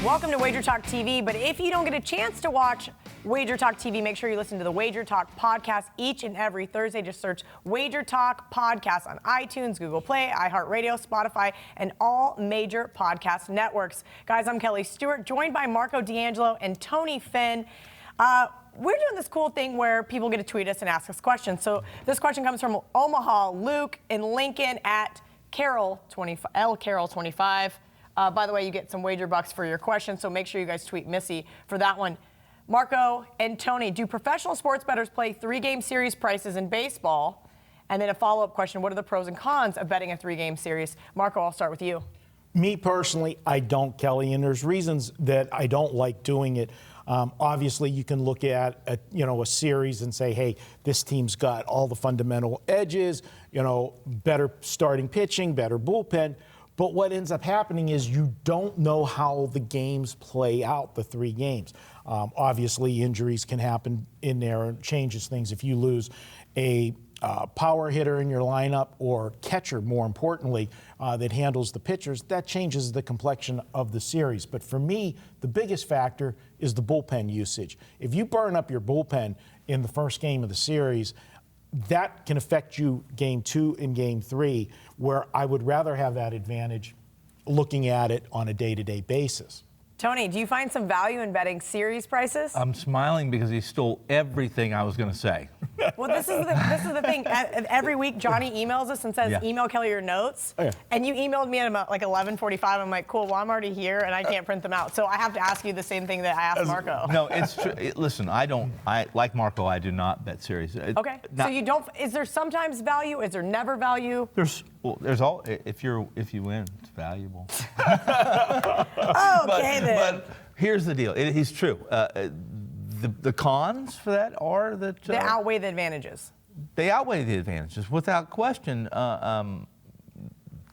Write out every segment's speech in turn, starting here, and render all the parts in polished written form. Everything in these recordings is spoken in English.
Welcome to WagerTalk TV, but if you don't get a chance to watch WagerTalk TV, make sure you listen to the WagerTalk podcast each and every Thursday. Just search WagerTalk podcast on iTunes, Google Play, iHeartRadio, Spotify, and all major podcast networks. Guys, I'm Kelly Stewart, joined by Marco D'Angelo and Tony Finn. We're doing this cool thing where people get to tweet us and ask us questions. So this question comes from Omaha Luke in Lincoln at Carol25. By the way, you get some wager bucks for your question, so make sure you guys tweet Missy for that one. Marco and Tony, do professional sports bettors play three-game series prices in baseball? And then a follow-up question, what are the pros and cons of betting a three-game series? Marco, I'll start with you. Me personally, I don't, Kelly, and there's reasons that I don't like doing it. Obviously, you can look at a series and say, hey, this team's got all the fundamental edges, better starting pitching, better bullpen. But what ends up happening is you don't know how the games play out, the three games. Obviously, injuries can happen in there and changes things. If you lose a power hitter in your lineup or catcher, more importantly, that handles the pitchers, that changes the complexion of the series. But for me, the biggest factor is the bullpen usage. If you burn up your bullpen in the first game of the series, that can affect you game 2 and game 3, where I would rather have that advantage looking at it on a day-to-day basis. Tony, do you find some value in betting series prices? I'm smiling because he stole everything I was going to say. Well, this is the thing. Every week, Johnny emails us and says, email Kelly your notes. Oh, yeah. And you emailed me at about like 11:45. I'm like, cool, well, I'm already here, and I can't print them out. So I have to ask you the same thing that I asked Marco. No, it's true. Listen, like Marco, I do not bet series. Okay, so you don't, is there sometimes value? Is there never value? There's all, if you win, it's valuable. Okay, then. But here's the deal. He's true. The cons for that are that they outweigh the advantages. They outweigh the advantages without question.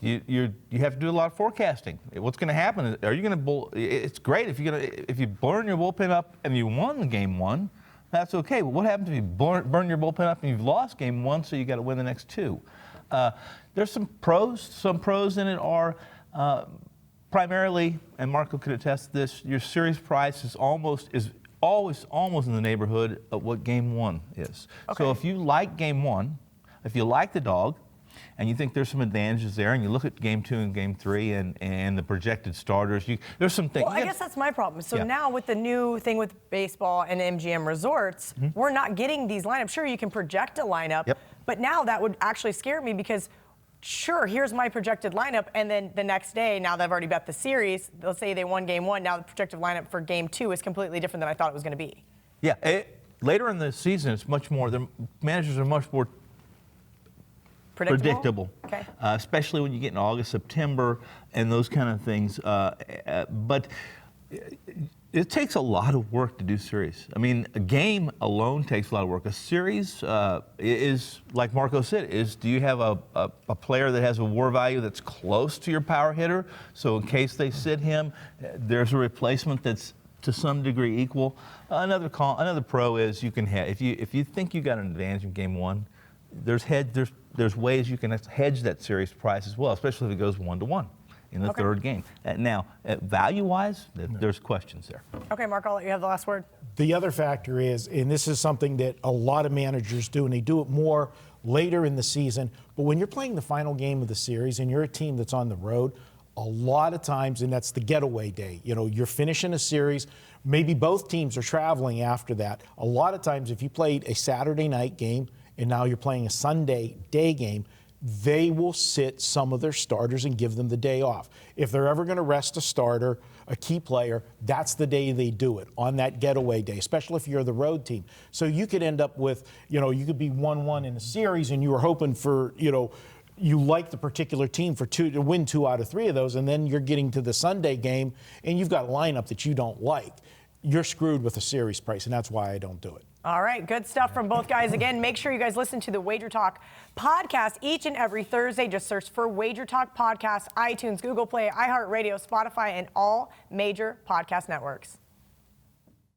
You have to do a lot of forecasting. What's going to happen is, are you going to it's great if you burn your bullpen up and you won game 1, that's okay. But what happens if you burn your bullpen up and you've lost game 1, so you got to win the next 2? There's some pros. Some pros in it are primarily, and Marco could attest to this, your series price is always in the neighborhood of what game 1 is. Okay. So if you like game 1, if you like the dog, and you think there's some advantages there, and you look at game 2 and game 3 and the projected starters, there's some things. Well, I guess that's my problem. So now with the new thing with baseball and MGM resorts, we're not getting these lineups. Sure, you can project a lineup, but now that would actually scare me because sure, here's my projected lineup, and then the next day, now that I've already bet the series, they'll say they won game 1, now the projected lineup for game 2 is completely different than I thought it was going to be. Yeah, later in the season, it's much more, the managers are much more predictable. Okay. Especially when you get in August, September, and those kind of things. But it takes a lot of work to do series. I mean, a game alone takes a lot of work. A series is, like Marco said, do you have a player that has a WAR value that's close to your power hitter? So in case they sit him, there's a replacement that's to some degree equal. Another pro is you can if you think you got an advantage in game 1, there's ways you can hedge that series price as well, especially if it goes 1-1. In the third game. Now, value-wise, there's questions there. Okay, Mark, I'll let you have the last word. The other factor is, and this is something that a lot of managers do, and they do it more later in the season, but when you're playing the final game of the series and you're a team that's on the road, a lot of times, and that's the getaway day, you're finishing a series, maybe both teams are traveling after that. A lot of times, if you played a Saturday night game and now you're playing a Sunday day game, they will sit some of their starters and give them the day off. If they're ever going to rest a starter, a key player, that's the day they do it, on that getaway day, especially if you're the road team. So you could end up with, you could be 1-1 in a series and you were hoping for, you like the particular team to win 2 out of 3 of those, and then you're getting to the Sunday game and you've got a lineup that you don't like. You're screwed with a series price, and that's why I don't do it. All right, good stuff from both guys. Again, make sure you guys listen to the WagerTalk podcast each and every Thursday. Just search for WagerTalk podcast, iTunes, Google Play, iHeartRadio, Spotify, and all major podcast networks.